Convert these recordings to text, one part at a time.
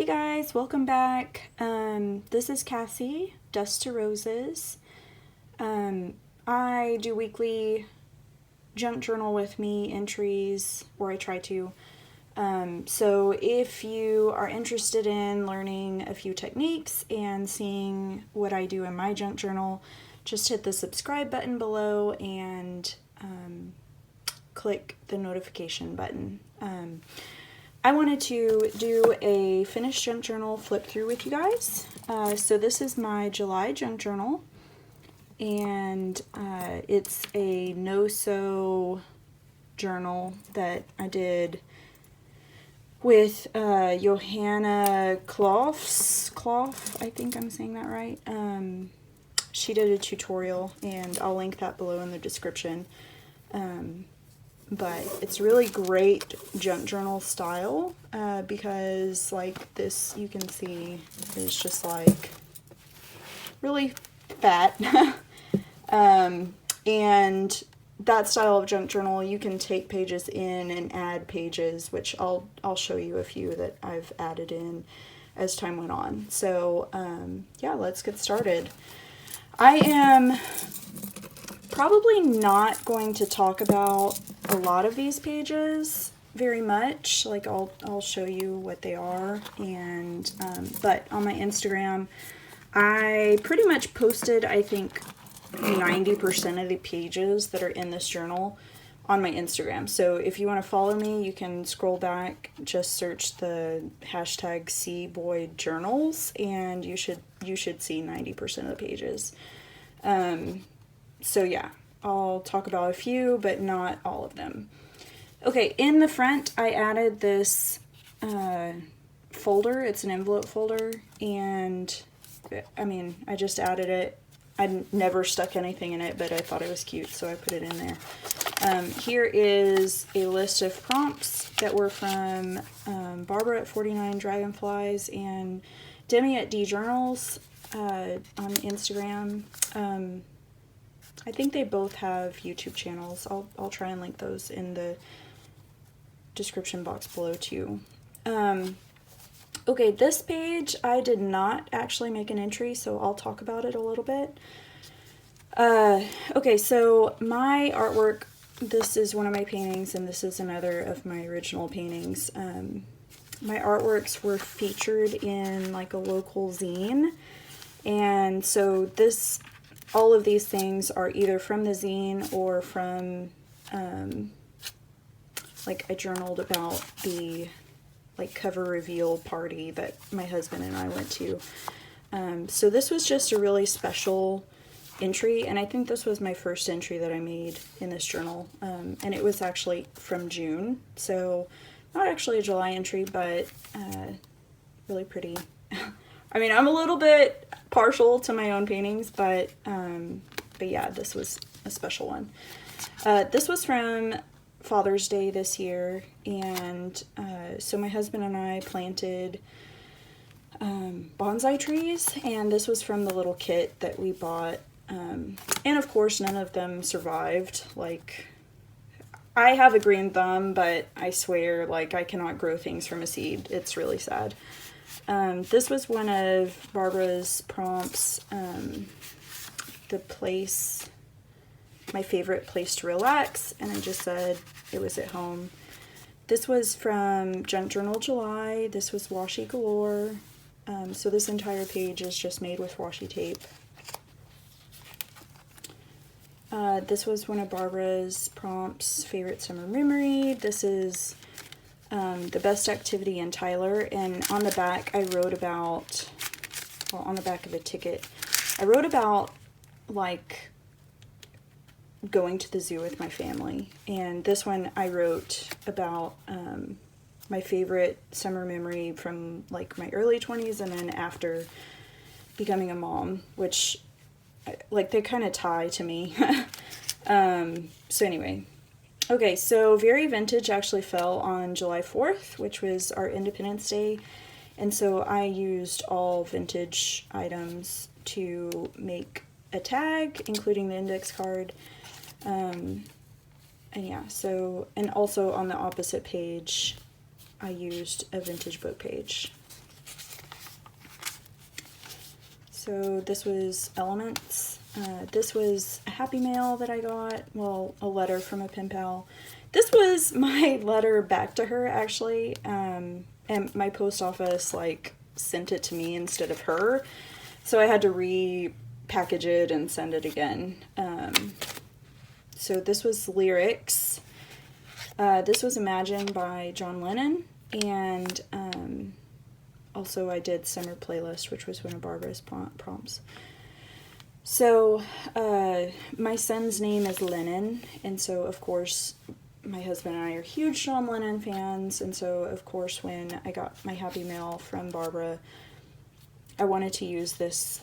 guys, welcome back. This is Cassie, Dust to Roses. I do weekly junk journal with me entries, or I try to. So if you are interested in learning a few techniques and seeing what I do in my junk journal, just hit the subscribe button below and click the notification button. I wanted to do a finished junk journal flip through with you guys. So this is my July junk journal, and it's a no-sew journal that I did with Johanna Clough, I think I'm saying that right. She did a tutorial, and I'll link that below in the description. But it's really great junk journal style because like this, you can see, is just like really fat. And that style of junk journal, you can take pages in and add pages, which I'll show you a few that I've added in as time went on. So yeah, let's get started. I am probably not going to talk about a lot of these pages very much. Like I'll show you what they are, and but on my Instagram, I pretty much posted, I think, 90% of the pages that are in this journal on my Instagram. So if you want to follow me, you can scroll back, just search the hashtag CBoydJournals, and you should see 90% of the pages. So yeah, I'll talk about a few, but not all of them. Okay, in the front, I added this folder. It's an envelope folder, and I mean, I just added it. I never stuck anything in it, but I thought it was cute, so I put it in there. Here is a list of prompts that were from Barbara at 49 Dragonflies and Demi at D Journals on Instagram. I think they both have YouTube channels. I'll try and link those in the description box below too. Okay, this page I did not actually make an entry, so I'll talk about it a little bit. Okay, so my artwork, this is one of my paintings, and this is another of my original paintings. My artworks were featured in like a local zine, and so all of these things are either from the zine or from, like I journaled about the like cover reveal party that my husband and I went to. So this was just a really special entry, and I think this was my first entry that I made in this journal. And it was actually from June, so not actually a July entry, but really pretty. I mean, I'm a little bit partial to my own paintings, but yeah, this was a special one. This was from Father's Day this year, and so my husband and I planted bonsai trees, and this was from the little kit that we bought, and of course none of them survived. Like, I have a green thumb, but I swear, like, I cannot grow things from a seed. It's really sad. This was one of Barbara's prompts, my favorite place to relax, and I just said it was at home. This was from Junk Journal July. This was washi galore. So this entire page is just made with washi tape. This was one of Barbara's prompts, favorite summer memory. This is the best activity in Tyler, and on the back I wrote about, well, on the back of the ticket, I wrote about like going to the zoo with my family, and this one I wrote about my favorite summer memory from like my early 20s and then after becoming a mom, which like they kind of tie to me. So anyway, okay, so Very Vintage actually fell on July 4th, which was our Independence Day, and so I used all vintage items to make a tag, including the index card. And yeah, so, and also on the opposite page, I used a vintage book page. So this was Elements. This was a Happy Mail that I got. Well, a letter from a pen pal. This was my letter back to her, actually. And my post office, like, sent it to me instead of her. So I had to repackage it and send it again. So this was lyrics. This was Imagine by John Lennon. And also I did Summer Playlist, which was one of Barbara's prompts. So my son's name is Lennon. And so, of course, my husband and I are huge John Lennon fans. And so, of course, when I got my Happy Mail from Barbara, I wanted to use this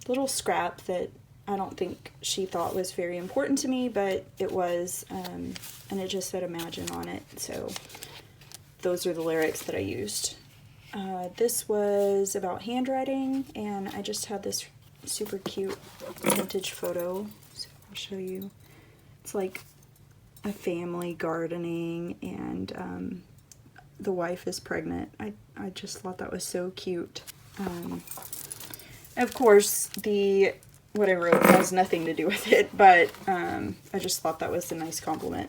little scrap that I don't think she thought was very important to me, but it was, and it just said Imagine on it. So those are the lyrics that I used. This was about handwriting, and I just had this super cute vintage photo. So I'll show you. It's like a family gardening, and the wife is pregnant. I just thought that was so cute. Of course, what I wrote has nothing to do with it, but I just thought that was a nice compliment.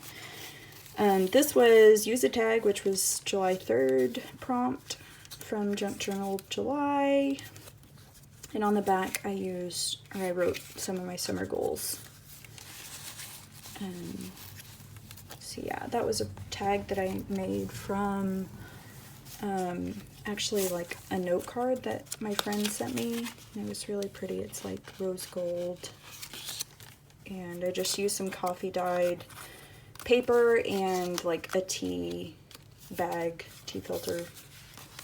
This was Use a Tag, which was July 3rd prompt from Junk Journal July. And on the back I wrote some of my summer goals. So yeah, that was a tag that I made from actually like a note card that my friend sent me. And it was really pretty. It's like rose gold. And I just used some coffee dyed paper and like a tea filter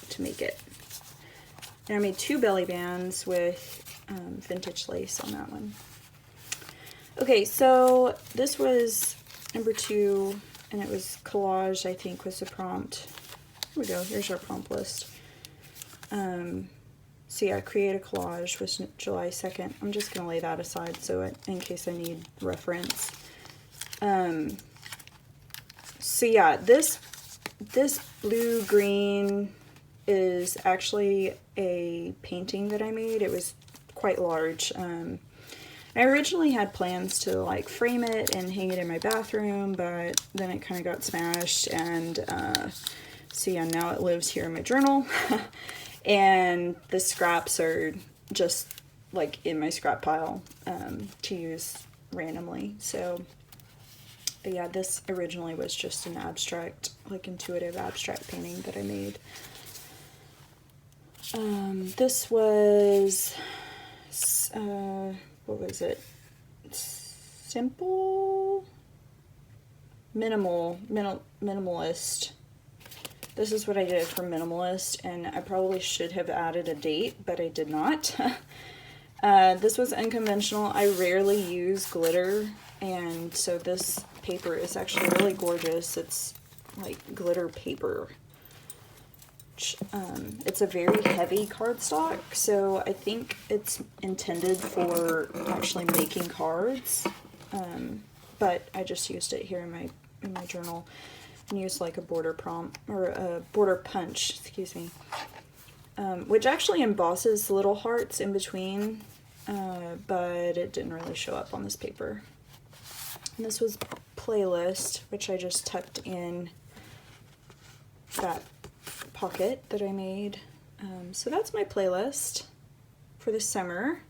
to make it. And I made 2 belly bands with vintage lace on that one. Okay, so this was number 2, and it was collage, I think, was the prompt. Here we go, here's our prompt list. So yeah, create a collage was July 2nd. I'm just gonna lay that aside in case I need reference. So yeah, this blue-green is actually a painting that I made. It was quite large. I originally had plans to like frame it and hang it in my bathroom, but then it kind of got smashed, and so yeah, now it lives here in my journal. And the scraps are just like in my scrap pile to use randomly. So but yeah, this originally was just an abstract, like intuitive abstract painting that I made. This was, what was it? Simple? Minimalist. This is what I did for Minimalist, and I probably should have added a date, but I did not. This was Unconventional. I rarely use glitter, and so this paper is actually really gorgeous. It's like glitter paper. It's a very heavy cardstock, so I think it's intended for actually making cards, but I just used it here in my journal and used like a border prompt, or a border punch, excuse me, which actually embosses little hearts in between, but it didn't really show up on this paper. And this was Playlist, which I just tucked in that pocket that I made. So that's my playlist for the summer.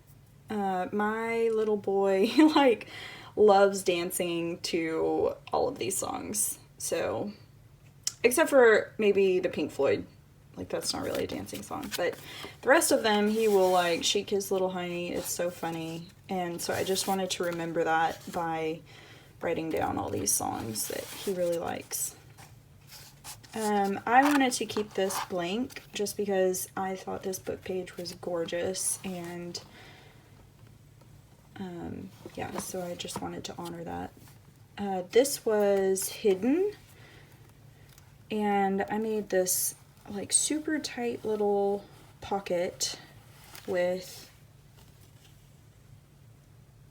My little boy like loves dancing to all of these songs. So, except for maybe the Pink Floyd, like that's not really a dancing song, but the rest of them he will like shake his little hiney. It's so funny. And so I just wanted to remember that by writing down all these songs that he really likes. I wanted to keep this blank just because I thought this book page was gorgeous, and yeah, so I just wanted to honor that. This was Hidden, and I made this like super tight little pocket with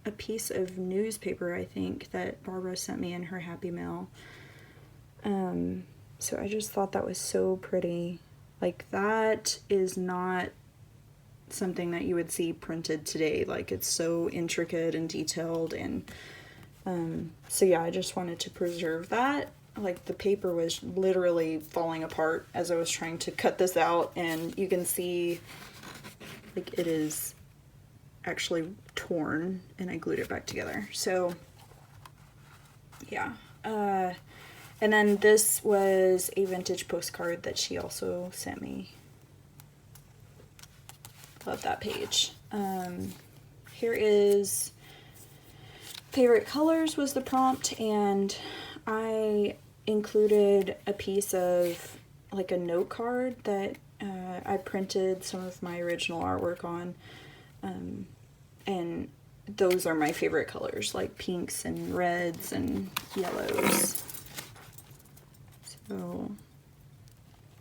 a piece of newspaper, I think, that Barbara sent me in her Happy Mail. So I just thought that was so pretty. Like, that is not something that you would see printed today. Like, it's so intricate and detailed, and so yeah, I just wanted to preserve that. Like, the paper was literally falling apart as I was trying to cut this out, and you can see like it is actually torn, and I glued it back together. So yeah, and then this was a vintage postcard that she also sent me. Love that page. Here is favorite colors was the prompt, and I included a piece of like a note card that I printed some of my original artwork on, and those are my favorite colors, like pinks and reds and yellows. So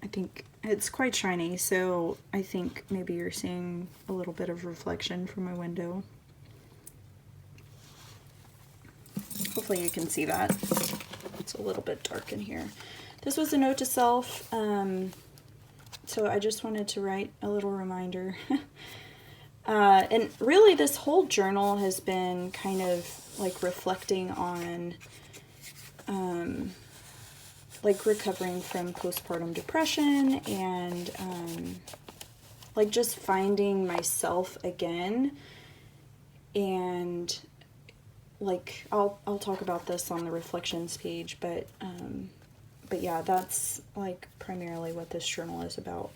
I think it's quite shiny, so I think maybe you're seeing a little bit of reflection from my window. Hopefully you can see that. It's a little bit dark in here. This was a note to self, so I just wanted to write a little reminder. And really this whole journal has been kind of like reflecting on like recovering from postpartum depression, and like just finding myself again. And like I'll talk about this on the reflections page, but yeah, that's like primarily what this journal is about.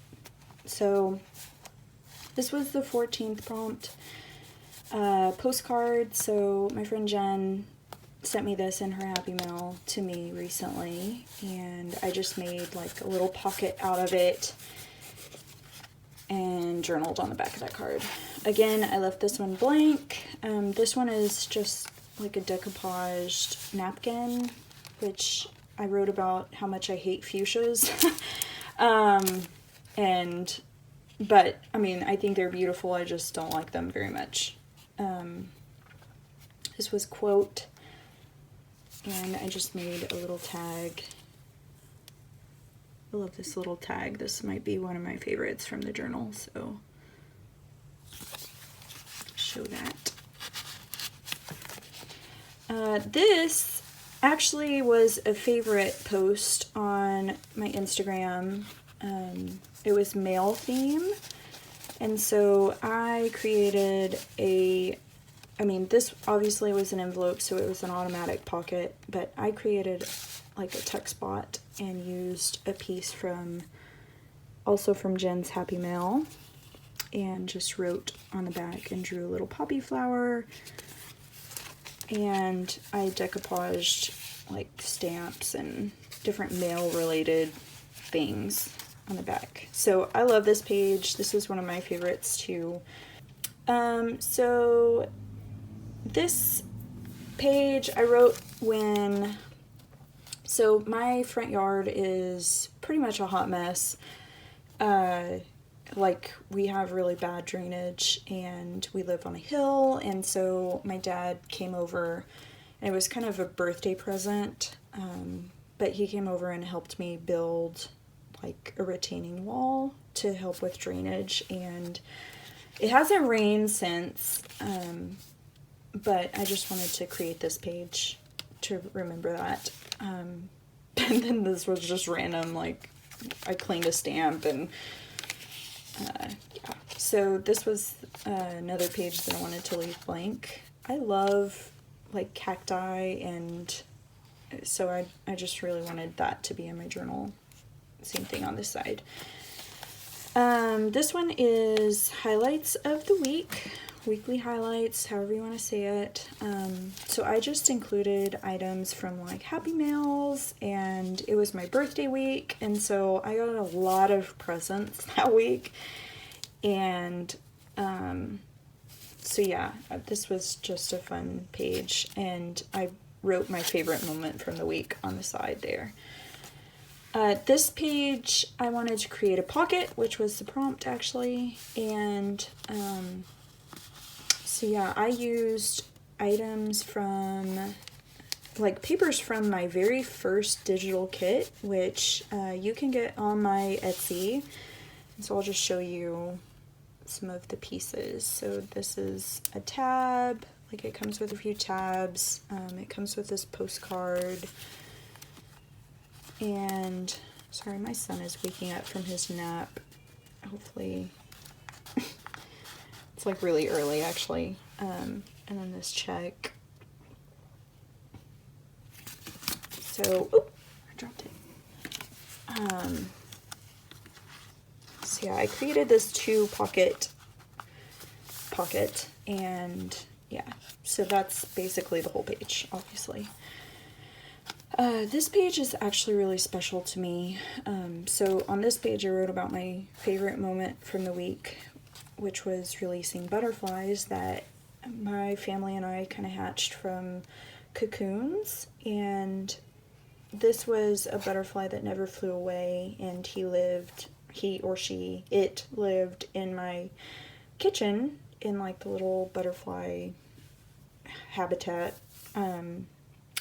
So this was the 14th prompt postcard. So my friend Jen sent me this in her Happy Mail to me recently, and I just made like a little pocket out of it and journaled on the back of that card. Again, I left this one blank. This one is just like a decoupaged napkin, which I wrote about how much I hate fuchsias. But I mean, I think they're beautiful. I just don't like them very much. This was quote, and I just made a little tag. I love this little tag. This might be one of my favorites from the journal, so show that. This actually was a favorite post on my Instagram. It was mail theme, and so I created this obviously was an envelope, so it was an automatic pocket, but I created like a tuck spot and used a piece also from Jen's Happy Mail, and just wrote on the back and drew a little poppy flower, and I decoupaged like stamps and different mail related things on the back. So I love this page. This is one of my favorites too. So this page I wrote so my front yard is pretty much a hot mess. Like, we have really bad drainage, and we live on a hill, and so my dad came over, and it was kind of a birthday present, but he came over and helped me build like a retaining wall to help with drainage, and it hasn't rained since, but I just wanted to create this page to remember that. And then this was just random, like I cleaned a stamp, and yeah. So this was another page that I wanted to leave blank. I love like cacti, and so I just really wanted that to be in my journal. Same thing on this side. This one is highlights of the week, weekly highlights, however you want to say it. So I just included items from like Happy Mails, and it was my birthday week, and so I got a lot of presents that week, and so yeah, this was just a fun page, and I wrote my favorite moment from the week on the side there. This page, I wanted to create a pocket, which was the prompt actually, and so yeah, I used items from, like papers from my very first digital kit, which you can get on my Etsy, and so I'll just show you some of the pieces. So this is a tab, like it comes with a few tabs. It comes with this postcard. And sorry, my son is waking up from his nap. Hopefully, it's like really early actually. And then this check. So, oh, I dropped it. So yeah, I created this 2-pocket and yeah, so that's basically the whole page, obviously. This page is actually really special to me. So on this page I wrote about my favorite moment from the week, which was releasing butterflies that my family and I kind of hatched from cocoons, and this was a butterfly that never flew away, and it lived in my kitchen in like the little butterfly habitat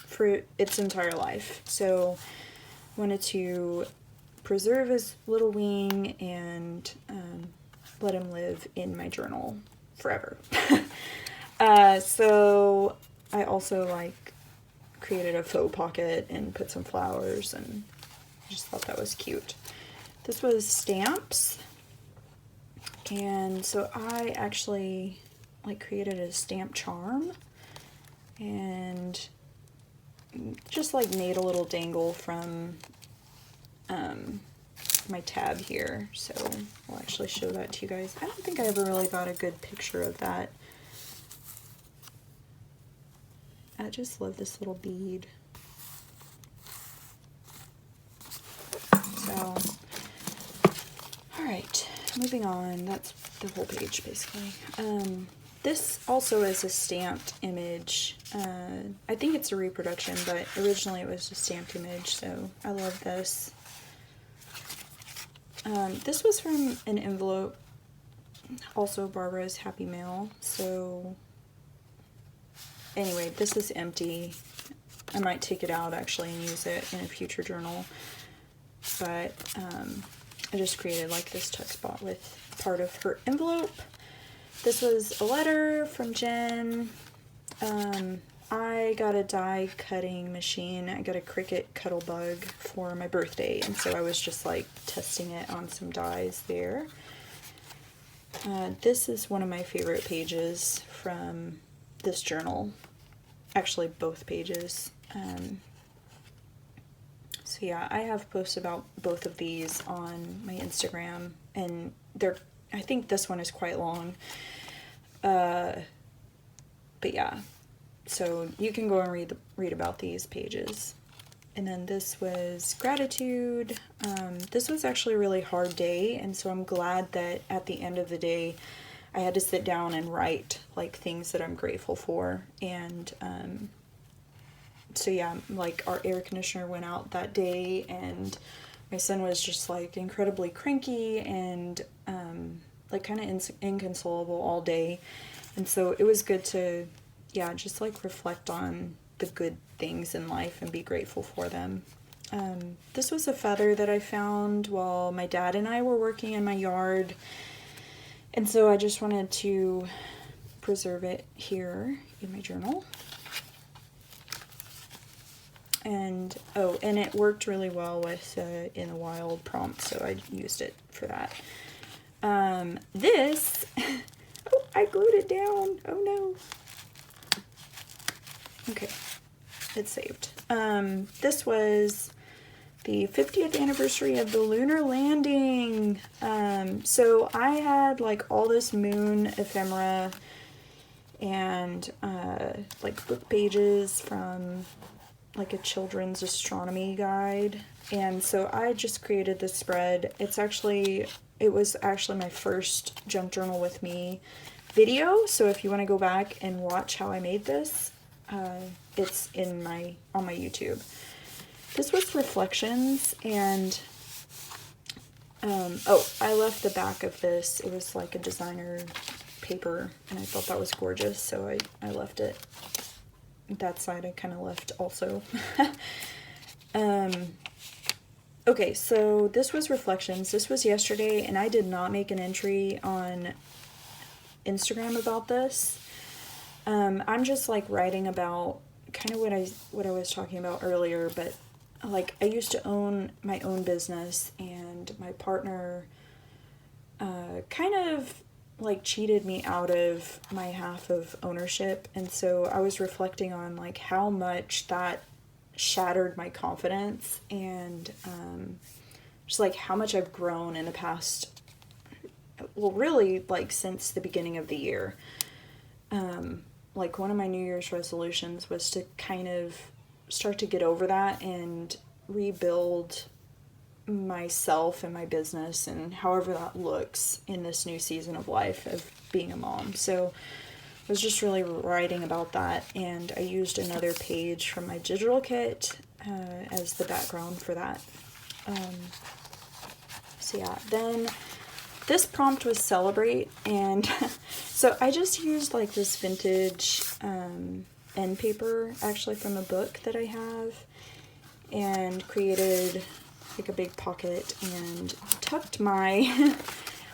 for its entire life. So wanted to preserve his little wing and let him live in my journal forever. So I also like created a faux pocket and put some flowers, and I just thought that was cute. This was stamps, and so I actually like created a stamp charm and just like made a little dangle from my tab here. So I'll actually show that to you guys. I don't think I ever really got a good picture of that. I just love this little bead. So, alright, moving on. That's the whole page, basically. This also is a stamped image. I think it's a reproduction, but originally it was a stamped image, so I love this. This was from an envelope, also Barbara's Happy Mail, so anyway, this is empty. I might take it out actually and use it in a future journal, but I just created like this tuck spot with part of her envelope. This was a letter from Jen. I got a die cutting machine. I got a Cricut Cuttlebug for my birthday, and so I was just like testing it on some dies there. This is one of my favorite pages from this journal. Actually, both pages. So yeah, I have posts about both of these on my Instagram, and I think this one is quite long. But yeah, so you can go and read about these pages. And then this was gratitude. This was actually a really hard day, and so I'm glad that at the end of the day I had to sit down and write like things that I'm grateful for. And so yeah, like our air conditioner went out that day, and my son was just like incredibly cranky and like kind of inconsolable all day. And so it was good to, yeah, just like reflect on the good things in life and be grateful for them. This was a feather that I found while my dad and I were working in my yard. And so I just wanted to preserve it here in my journal. And, oh, and it worked really well with In the Wild prompt, so I used it for that. This, oh, I glued it down. Oh no. Okay, it's saved. This was the 50th anniversary of the lunar landing. So I had like all this moon ephemera and like book pages from like a children's astronomy guide, and so I just created this spread. It was actually my first Junk Journal with Me video, so if you want to go back and watch how I made this, it's on my YouTube. This was reflections, and oh, I left the back of this. It was like a designer paper, and I thought that was gorgeous, so I left it. That side I kind of left also. Okay, so this was reflections. This was yesterday, and I did not make an entry on Instagram about this. I'm just like writing about kind of what I was talking about earlier, but like I used to own my own business, and my partner kind of like cheated me out of my half of ownership. And so I was reflecting on like how much that shattered my confidence, and just like how much I've grown in the past, well, really like since the beginning of the year. Like one of my New Year's resolutions was to kind of start to get over that and rebuild myself and my business, and however that looks in this new season of life of being a mom. So I was just really writing about that, and I used another page from my digital kit as the background for that. So yeah, then this prompt was celebrate, and so I just used like this vintage end paper, actually from a book that I have, and created like a big pocket and tucked my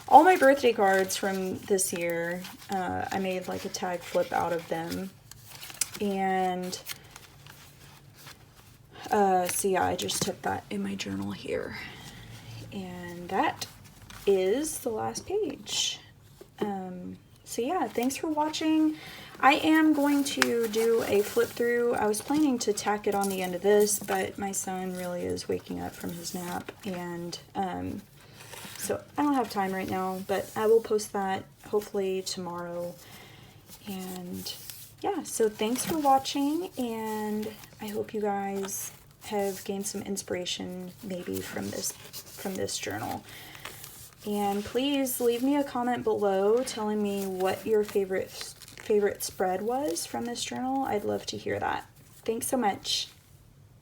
all my birthday cards from this year. I made like a tag flip out of them, and so yeah, I just took that in my journal here, and that is the last page. So yeah, thanks for watching. I am going to do a flip through. I was planning to tack it on the end of this, but my son really is waking up from his nap, and so I don't have time right now, but I will post that hopefully tomorrow. And yeah, so thanks for watching, and I hope you guys have gained some inspiration maybe from this journal. And please leave me a comment below telling me what your favorite spread was from this journal. I'd love to hear that. Thanks so much.